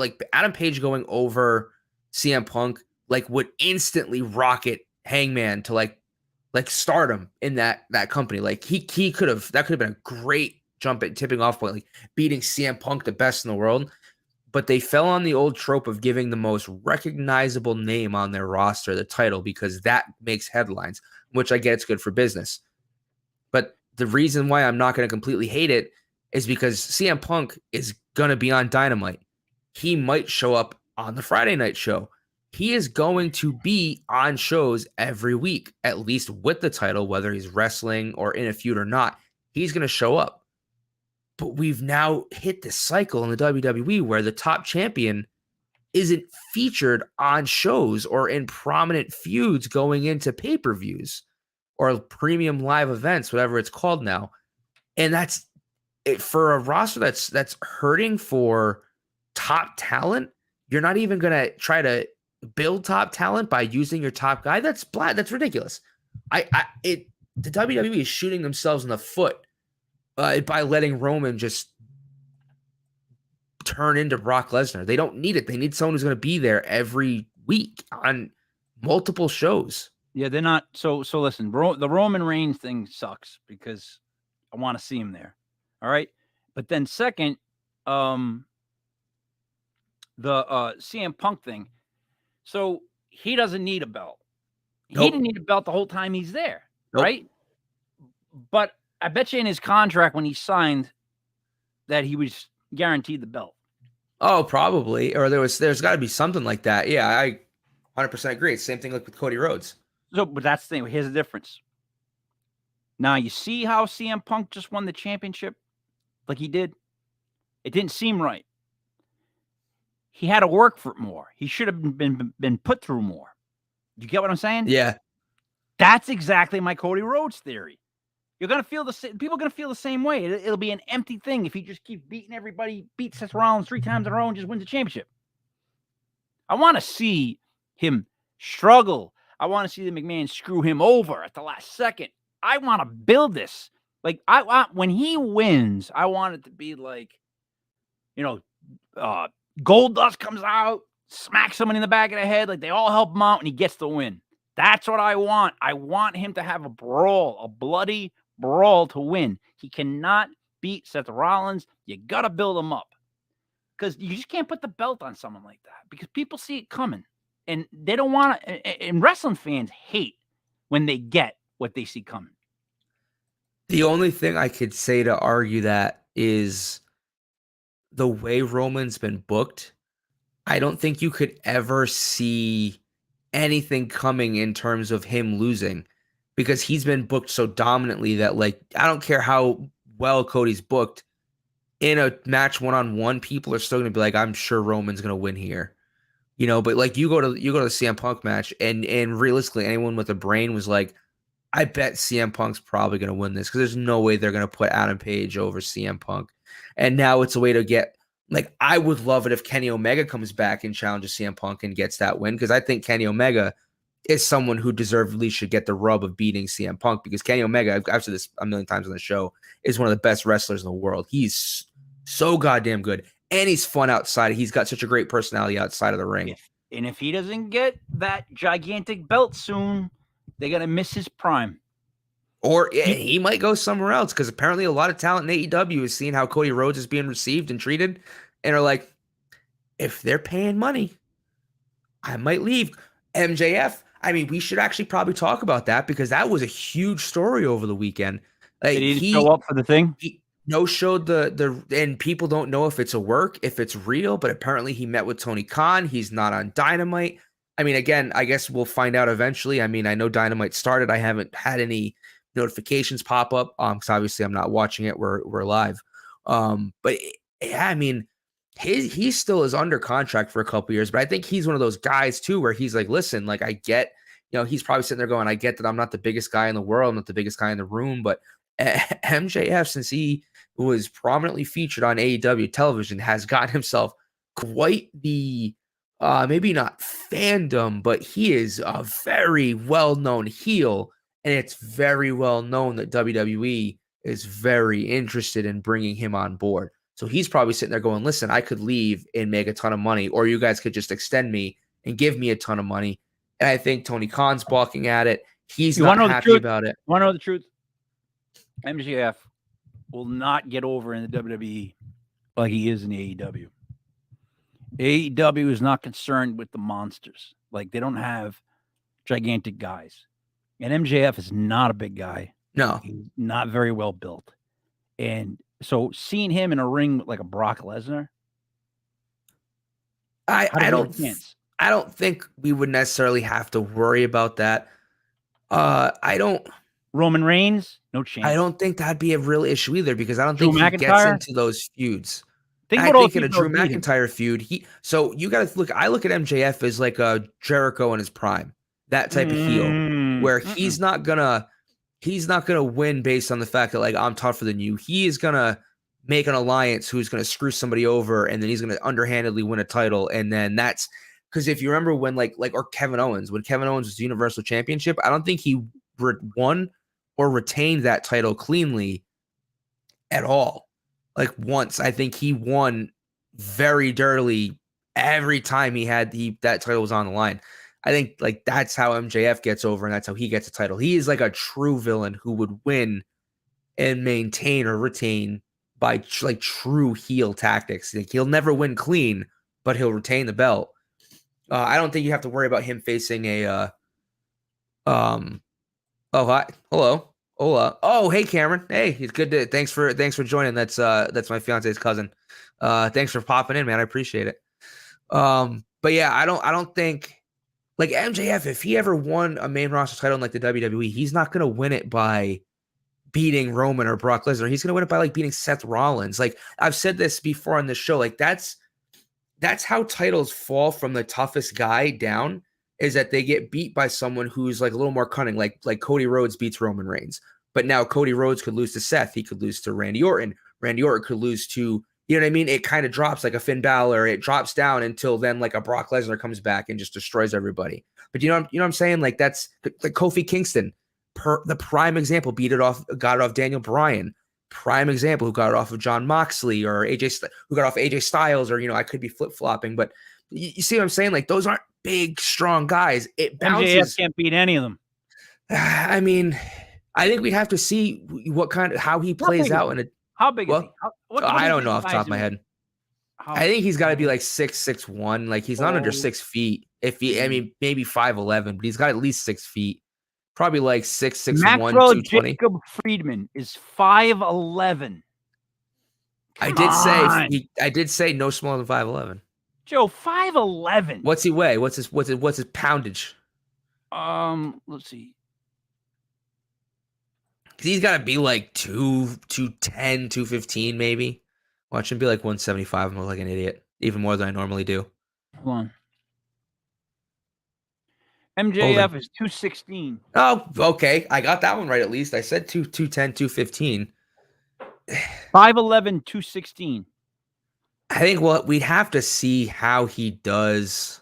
Page going over CM Punk like would instantly rocket Hangman to like stardom in that company. Like he could have been a great jump at tipping off point, like beating CM Punk, the best in the world. But they fell on the old trope of giving the most recognizable name on their roster the title because that makes headlines, which I get it's good for business. But the reason why I'm not going to completely hate it is because CM Punk is going to be on Dynamite. He might show up on the Friday night show. He is going to be on shows every week, at least with the title, whether he's wrestling or in a feud or not. He's going to show up. But we've now hit this cycle in the WWE where the top champion isn't featured on shows or in prominent feuds going into pay-per-views or premium live events, whatever it's called now. And that's it for a roster that's hurting for top talent. You're not even going to try to build top talent by using your top guy. That's ridiculous. The WWE is shooting themselves in the foot by letting Roman just turn into Brock Lesnar. They don't need it. They need someone who's going to be there every week on multiple shows. Yeah, they're not. So listen, the Roman Reigns thing sucks because I want to see him there. All right. But then second, the CM Punk thing. So he doesn't need a belt. He didn't Nope. need a belt the whole time he's there, Nope. right? But I bet you in his contract when he signed that he was guaranteed the belt. Oh, probably. Or there's got to be something like that. Yeah, I 100% agree. Same thing like with Cody Rhodes. So, but that's the thing. Here's the difference. Now you see how CM Punk just won the championship, like he did. It didn't seem right. He had to work for it more. He should have been put through more. You get what I'm saying? Yeah. That's exactly my Cody Rhodes theory. You're gonna feel the same. People are gonna feel the same way. It'll be an empty thing if he just keeps beating everybody, beats Seth Rollins 3 times in a row, and just wins the championship. I want to see him struggle. I want to see the McMahon screw him over at the last second. I want to build this. Like I want when he wins, I want it to be like, Gold Dust comes out, smacks someone in the back of the head, like they all help him out, and he gets the win. That's what I want. I want him to have a brawl, a bloody brawl to win. He cannot beat Seth Rollins. You got to build him up because you just can't put the belt on someone like that because people see it coming and they don't want to. And wrestling fans hate when they get what they see coming. The only thing I could say to argue that is the way Roman's been booked. I don't think you could ever see anything coming in terms of him losing because he's been booked so dominantly that, like, I don't care how well Cody's booked in a match one-on-one, people are still going to be like, I'm sure Roman's going to win here. But like you go to the CM Punk match and realistically anyone with a brain was like, I bet CM Punk's probably going to win this because there's no way they're going to put Adam Page over CM Punk. And now it's a way to get, like, I would love it if Kenny Omega comes back and challenges CM Punk and gets that win because I think Kenny Omega is someone who deservedly should get the rub of beating CM Punk because Kenny Omega, I've said this a million times on the show, is one of the best wrestlers in the world. He's so goddamn good. And he's fun outside. He's got such a great personality outside of the ring. If he doesn't get that gigantic belt soon, they're going to miss his prime. Or he might go somewhere else because apparently a lot of talent in AEW is seeing how Cody Rhodes is being received and treated and are like, if they're paying money, I might leave. MJF, I mean, we should actually probably talk about that because that was a huge story over the weekend. Like, he didn't show up for the thing? He no-showed and people don't know if it's a work, if it's real, but apparently he met with Tony Khan. He's not on Dynamite. I mean, again, I guess we'll find out eventually. I mean, I know Dynamite started. I haven't had any notifications pop up because obviously I'm not watching it. We're live. But yeah, I mean, he still is under contract for a couple years, but I think he's one of those guys too where he's like, listen, like I get, he's probably sitting there going, I get that I'm not the biggest guy in the world, I'm not the biggest guy in the room, but MJF, since he was prominently featured on AEW television, has got himself quite the maybe not fandom, but he is a very well-known heel. And it's very well known that WWE is very interested in bringing him on board. So he's probably sitting there going, listen, I could leave and make a ton of money, or you guys could just extend me and give me a ton of money. And I think Tony Khan's balking at it. He's not happy about it. Want to know the truth? MJF will not get over in the WWE like he is in the AEW. AEW is not concerned with the monsters. Like, they don't have gigantic guys. And MJF is not a big guy. No. He's not very well built. And so seeing him in a ring like a Brock Lesnar, I don't think we would necessarily have to worry about that. Roman Reigns, no chance. I don't think that'd be a real issue either because I don't think he gets into those feuds. I think in a Drew McIntyre feud, so you got to look. I look at MJF as like a Jericho in his prime, that type of heel, where he's not gonna win based on the fact that like I'm tougher than you. He is gonna make an alliance who's gonna screw somebody over, and then he's gonna underhandedly win a title, and then that's because if you remember when or Kevin Owens, when Kevin Owens was the Universal Championship, I don't think he won or retained that title cleanly at all. Like once, I think he won very dirtily every time that title was on the line. I think like that's how MJF gets over and that's how he gets a title. He is like a true villain who would win and maintain or retain by like true heel tactics. Like, he'll never win clean, but he'll retain the belt. I don't think you have to worry about him facing a um. Oh, hi, hello, hola. Oh, hey, Cameron. Hey, it's good to thanks for joining. That's my fiance's cousin. Thanks for popping in, man. I appreciate it. But yeah, I don't think like MJF, if he ever won a main roster title in like the WWE, he's not gonna win it by beating Roman or Brock Lesnar. He's gonna win it by like beating Seth Rollins. Like I've said this before on the show. Like that's how titles fall from the toughest guy down, is that they get beat by someone who's like a little more cunning, like Cody Rhodes beats Roman Reigns. But now Cody Rhodes could lose to Seth. He could lose to Randy Orton. Randy Orton could lose to, you know what I mean? It kind of drops like a Finn Balor. It drops down until then like a Brock Lesnar comes back and just destroys everybody. But you know what I'm saying? Like that's like Kofi Kingston, the prime example, got it off Daniel Bryan. Prime example who got it off of John Moxley, or who got off AJ Styles, or I could be flip-flopping, but you see what I'm saying? Like those aren't big, strong guys. It bounces. MJF can't beat any of them. I mean, I think we'd have to see how he plays out in a. How big is he? I don't know off the top of my head. I think he's got to be like 6'1". Like he's not under 6 feet. If he, I mean, maybe 5'11", but he's got at least 6 feet. Probably like 6'1", Maxwell 220. Jacob Friedman is 5'11". I did say no smaller than 5'11". Joe, 5'11". What's he weigh? What's his poundage? Let's see. He's got to be like 210, 215 maybe. Watch him be like 175 and look like an idiot, even more than I normally do. Hold on. MJF is 216. Oh, okay. I got that one right at least. I said 210, 215. 5'11", 216. I think we'd have to see how he does.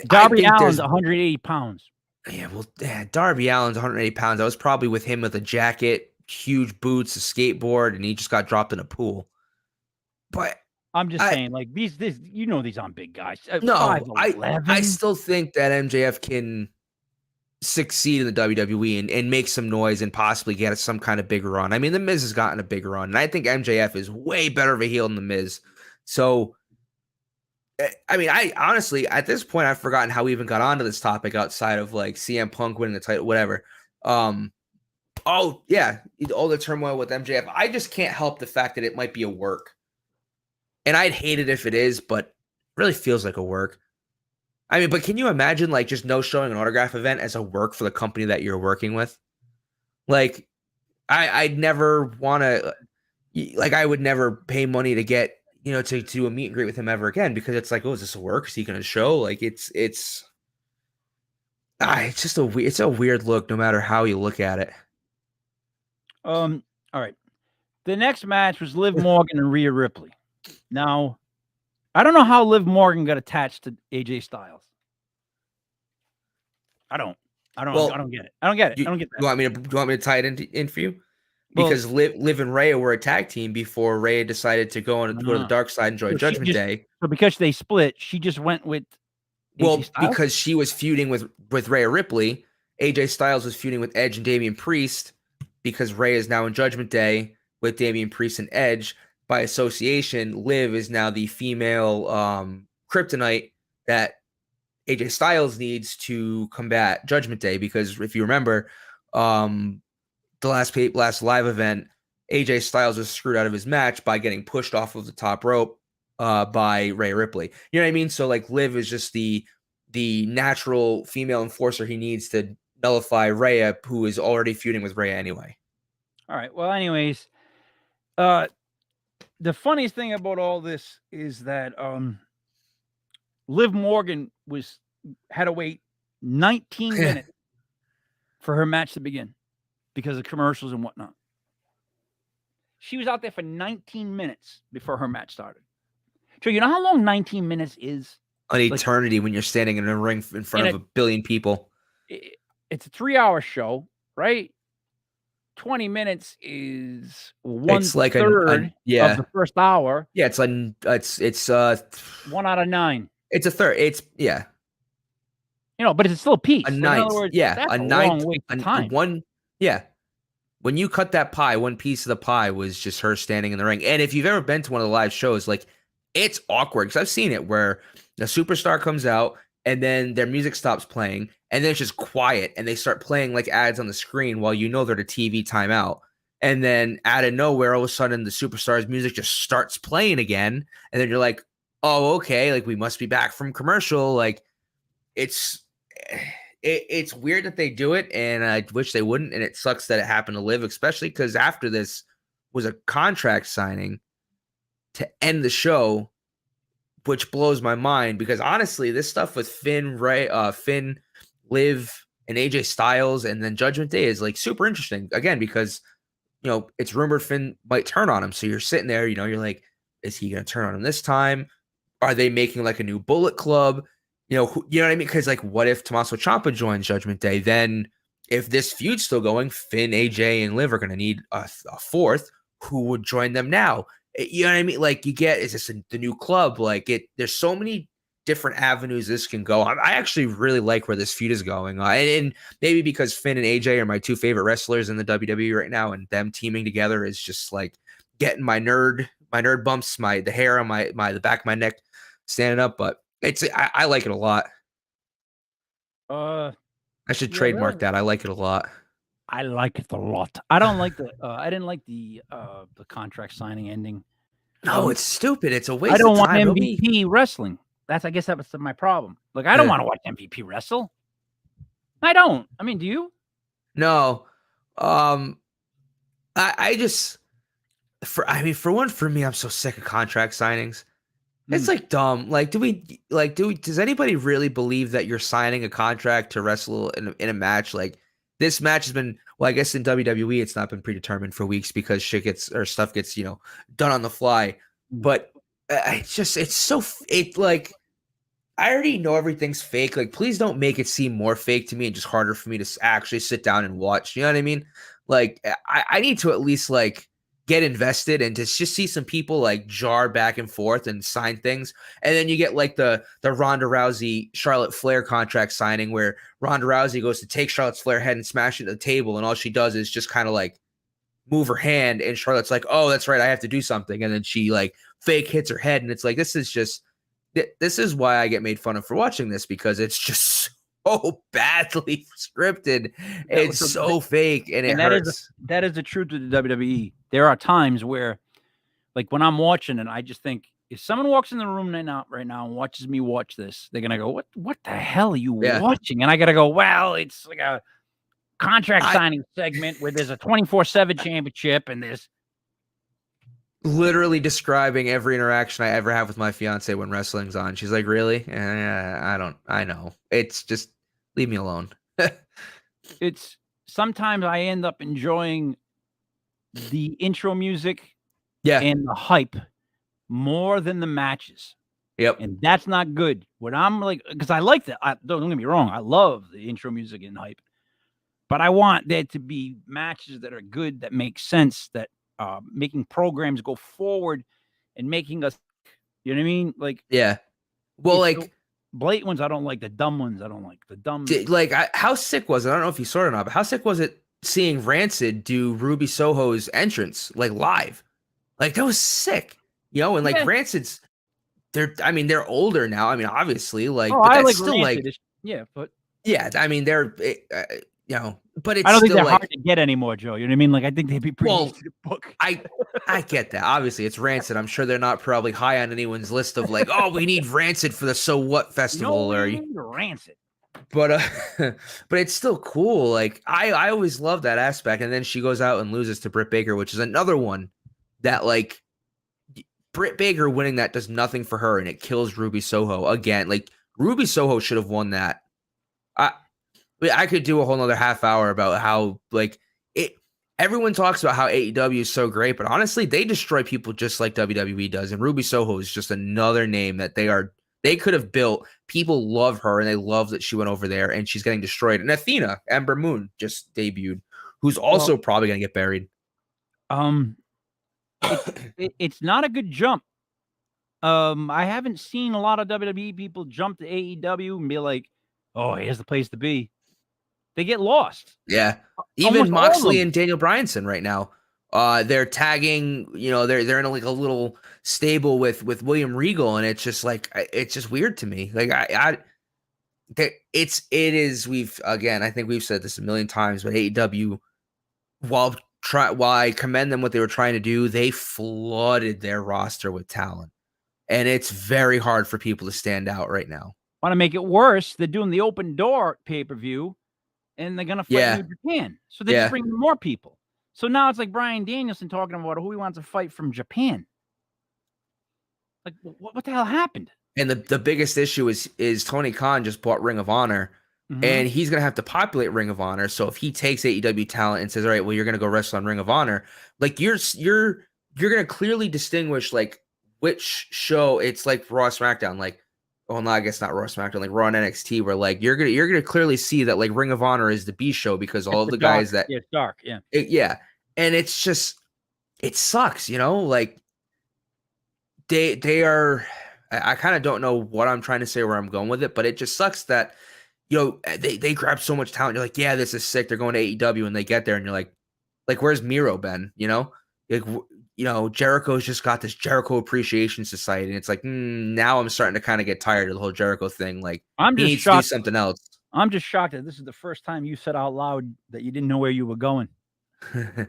Darby Allin's 180 pounds. Yeah, well, Darby Allin's 180 pounds. I was probably with him with a jacket, huge boots, a skateboard, and he just got dropped in a pool. But I'm just saying, like these aren't big guys. No, 5'11". I still think that MJF can succeed in the WWE and make some noise and possibly get some kind of big run. I mean, The Miz has gotten a big run, and I think MJF is way better of a heel than The Miz. So, I mean, I honestly, at this point, I've forgotten how we even got onto this topic outside of like CM Punk winning the title, whatever. Oh yeah, all the turmoil with MJF. I just can't help the fact that it might be a work. And I'd hate it if it is, but it really feels like a work. I mean, but can you imagine like just no showing an autograph event as a work for the company that you're working with? Like, I'd never want to, like, I would never pay money to get, to do a meet and greet with him ever again, because it's like, oh, is this a work? Is he going to show? Like, it's just it's a weird look, no matter how you look at it. All right. The next match was Liv Morgan and Rhea Ripley. Now, I don't know how Liv Morgan got attached to AJ Styles. I don't get it. I don't get it. I don't get that. Do you want me to tie it in for you? Because Liv and Rhea were a tag team before Rhea decided to go to the dark side and join Judgment Day. So because they split, she just went with AJ Styles? Because she was feuding with Rhea Ripley. AJ Styles was feuding with Edge and Damian Priest, because Rhea is now in Judgment Day with Damian Priest and Edge. By association, Liv is now the female kryptonite that AJ Styles needs to combat Judgment Day. Because if you remember, the last live event, AJ Styles was screwed out of his match by getting pushed off of the top rope by Rhea Ripley. You know what I mean? So like Liv is just the natural female enforcer he needs to nullify Rhea, who is already feuding with Rhea anyway. All right. Well, anyways, the funniest thing about all this is that Liv Morgan had to wait 19 minutes for her match to begin because of commercials and whatnot. She was out there for 19 minutes before her match started. So you know how long 19 minutes is? An eternity when you're standing in a ring in front of a billion people. It's a 3-hour show, right? 20 minutes is 1/3 of the first hour. Yeah, it's 1 out of 9. It's a third. It's but it's still a piece. A ninth. In other words, yeah, that's a ninth. long waste of time. when you cut that pie, one piece of the pie was just her standing in the ring. And if you've ever been to one of the live shows, like it's awkward because I've seen it where the superstar comes out and then their music stops playing and then it's just quiet and they start playing like ads on the screen while you know they're at a TV timeout. And then out of nowhere, all of a sudden the superstar's music just starts playing again. And then you're like, oh, okay, like we must be back from commercial. Like it's it's weird that they do it, and I wish they wouldn't. And it sucks that it happened to Liv, especially because after this was a contract signing to end the show, which blows my mind. Because honestly, this stuff with Finn, Liv, and AJ Styles, and then Judgment Day is like super interesting. Again, because it's rumored Finn might turn on him, so you're sitting there, you're like, is he going to turn on him this time? Are they making like a new Bullet Club? You know what I mean? Because like, what if Tommaso Ciampa joins Judgment Day? Then, if this feud's still going, Finn, AJ, and Liv are going to need a fourth. Who would join them now? You know what I mean? Like, is this the new club? Like, there's so many different avenues this can go. I actually really like where this feud is going, and maybe because Finn and AJ are my two favorite wrestlers in the WWE right now, and them teaming together is just like getting my nerd bumps, the hair on the back of my neck standing up. But I like it a lot. Uh, I should yeah, trademark that. I like it a lot. I like it a lot. I don't like I didn't like the contract signing ending. No, it's stupid. It's a I waste don't of want time. MVP wrestling. I guess that was my problem. Like, I don't want to watch MVP wrestle. I don't. I mean, do you? No. I just for one, for me, I'm so sick of contract signings. It's like dumb. Like, does anybody really believe that you're signing a contract to wrestle in a match? Like, this match has been, well, I guess in WWE, it's not been predetermined for weeks because stuff gets, done on the fly. But I already know everything's fake. Like, please don't make it seem more fake to me and just harder for me to actually sit down and watch. You know what I mean? Like, I need to at least like get invested and to just see some people like jar back and forth and sign things. And then you get like the Ronda Rousey Charlotte Flair contract signing where Ronda Rousey goes to take Charlotte Flair head and smash it at the table, and all she does is just kind of like move her hand, and Charlotte's like, oh, that's right, I have to do something. And then she like fake hits her head, and it's like, this is why I get made fun of for watching this, because it's just so badly scripted. It's so fake, and it hurts. That is the truth of the WWE. There are times where, like, when I'm watching and I just think, if someone walks in the room right now and watches me watch this, they're gonna go, what the hell are you watching? And I gotta go, well, it's like a contract signing segment where there's a 24/7 championship and there's literally describing every interaction I ever have with my fiance when wrestling's on. She's like, really? I know. It's just, leave me alone. It's sometimes I end up enjoying the intro music and the hype more than the matches. Yep. And that's not good. What I'm like, because I like that. Don't get me wrong. I love the intro music and hype, but I want there to be matches that are good, that make sense, that making programs go forward and making us, you know what I mean? Like, yeah. Well, like the blatant ones, I don't like. The dumb ones, I don't like. The dumb. How sick was it? I don't know if you saw it or not, but how sick was it seeing Rancid do Ruby Soho's entrance like live? Like, that was sick, and like Rancid's, they're older now. I mean, obviously, like, but that's like still Rancid. But I mean, they're, but it's I don't think still they're like, hard to get anymore, Joe. You know what I mean? Like, I think they'd be pretty easy to book. I get that. Obviously, it's Rancid. I'm sure they're not probably high on anyone's list of like, oh, we need Rancid for the So What festival, or Rancid. But but it's still cool. Like, I always love that aspect. And then she goes out and loses to Britt Baker, which is another one that, like, Britt Baker winning that does nothing for her, and it kills Ruby Soho again. Like, Ruby Soho should have won that. I could do a whole nother half hour about how, like, everyone talks about how AEW is so great, but honestly, they destroy people just like WWE does. And Ruby Soho is just another name that they could have built. People love her, and they love that she went over there, and she's getting destroyed. And Athena, Ember Moon, just debuted, who's also probably going to get buried. It's not a good jump. I haven't seen a lot of WWE people jump to AEW and be like, oh, here's the place to be. They get lost. Yeah. Even Almost all of Moxley them. and Daniel Bryanson right now. They're tagging, they're in like a little stable with William Regal, and it's just like it's just weird to me. Like it is I think we've said this a million times, but AEW, while I commend them what they were trying to do, they flooded their roster with talent. And it's very hard for people to stand out right now. Want to make it worse? They're doing the Open Door pay-per-view, and they're gonna fight Yeah. New Japan. So they're just bringing more people. So now it's like Bryan Danielson talking about who he wants to fight from Japan. Like, what the hell happened? And the biggest issue is Tony Khan just bought Ring of Honor, and he's gonna have to populate Ring of Honor. So if he takes AEW talent and says, "All right, well, you're gonna go wrestle on Ring of Honor," like you're gonna clearly distinguish like which show. It's like Raw, SmackDown, like, oh no, I guess not Raw, SmackDown, like Raw and NXT, where like you're gonna clearly see that like Ring of Honor is the B show because all of the guys that it's dark, yeah, and it's just it sucks, like they are. I kind of don't know what I'm trying to say, where I'm going with it, but it just sucks that, they grab so much talent. You're like, yeah, this is sick. They're going to AEW, and they get there, and you're like, where's Miro been? Like, Jericho's just got this Jericho Appreciation Society, and it's like, now I'm starting to kind of get tired of the whole Jericho thing. Like, I'm he just needs shocked. to do something else. I'm just shocked that this is the first time you said out loud that you didn't know where you were going. You know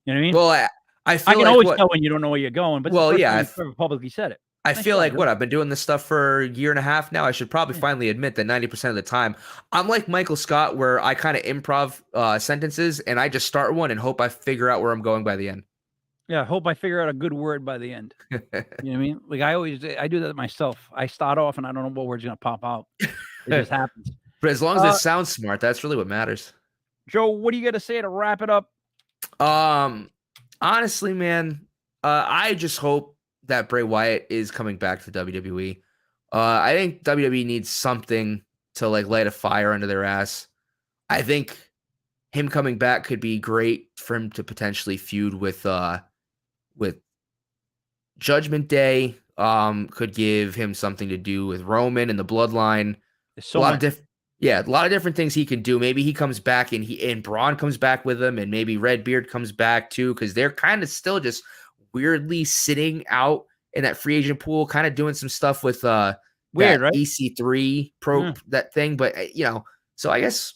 what I mean? Well, I feel I can like always tell when you don't know where you're going, but well, the first yeah, time you ever publicly said it. I feel like I've been doing this stuff for a year and a half now. I should probably finally admit that 90% of the time I'm like Michael Scott, where I kind of improv sentences and I just start one and hope I figure out where I'm going by the end. Yeah, I hope I figure out a good word by the end. You know what I mean? Like I do that myself. I start off and I don't know what word's gonna pop out. It just happens. But as long as it sounds smart, that's really what matters. Joe, what do you got to say to wrap it up? Honestly, man, I just hope that Bray Wyatt is coming back to WWE. I think WWE needs something to like light a fire under their ass. I think him coming back could be great for him to potentially feud with Judgment Day. Could give him something to do with Roman and the Bloodline. A lot of different things he can do. Maybe he comes back and Braun comes back with him, and maybe Redbeard comes back too, because they're kind of still just weirdly sitting out in that free agent pool, kind of doing some stuff with weird, right? EC3 Pro that thing. But so I guess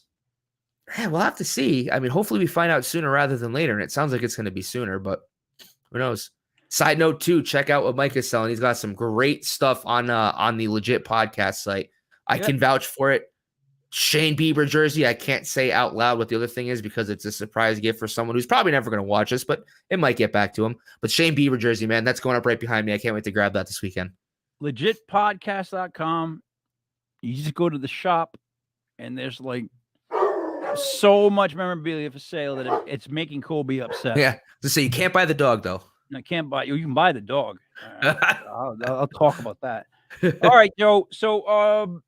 we'll have to see. I mean, hopefully we find out sooner rather than later, and it sounds like it's going to be sooner, but who knows? Side note too, check out what Mike is selling. He's got some great stuff on the Legit podcast site. I can vouch for it. Shane Bieber jersey. I can't say out loud what the other thing is because it's a surprise gift for someone who's probably never going to watch us, but it might get back to him. But Shane Bieber jersey, man, that's going up right behind me. I can't wait to grab that this weekend. Legitpodcast.com. You just go to the shop and there's like so much memorabilia for sale that it's making Colby upset. Yeah. So you can't buy the dog though. I can't buy you. You can buy the dog. I'll talk about that. All right, Joe. So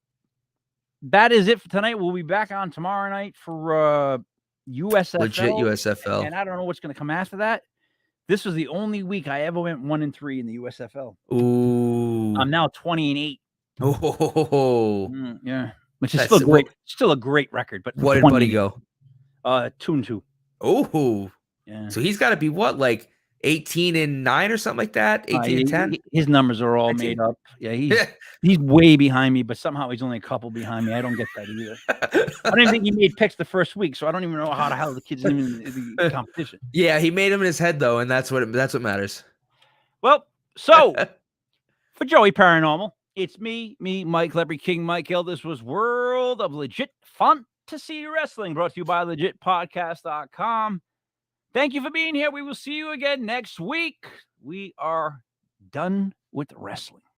that is it for tonight. We'll be back on tomorrow night for USFL. Legit USFL. And I don't know what's going to come after that. This was the only week I ever went 1-3 in the USFL. Ooh. I'm now 20-8. Oh. Yeah. Which is still a great record. But what did Buddy go? 2-2. Oh. Yeah. So he's got to be what, like 18-9 or something like that? 18-10? His numbers are all made up. Yeah, he's way behind me, but somehow he's only a couple behind me. I don't get that either. I don't even think he made picks the first week, so I don't even know how the hell the kid's in the competition. Yeah, he made him in his head though, and that's what matters. Well, so for Joey Paranormal, it's me, Mike Leprey King Mike Hill. This was World of Legit Fantasy Wrestling, brought to you by legitpodcast.com. Thank you for being here. We will see you again next week. We are done with wrestling.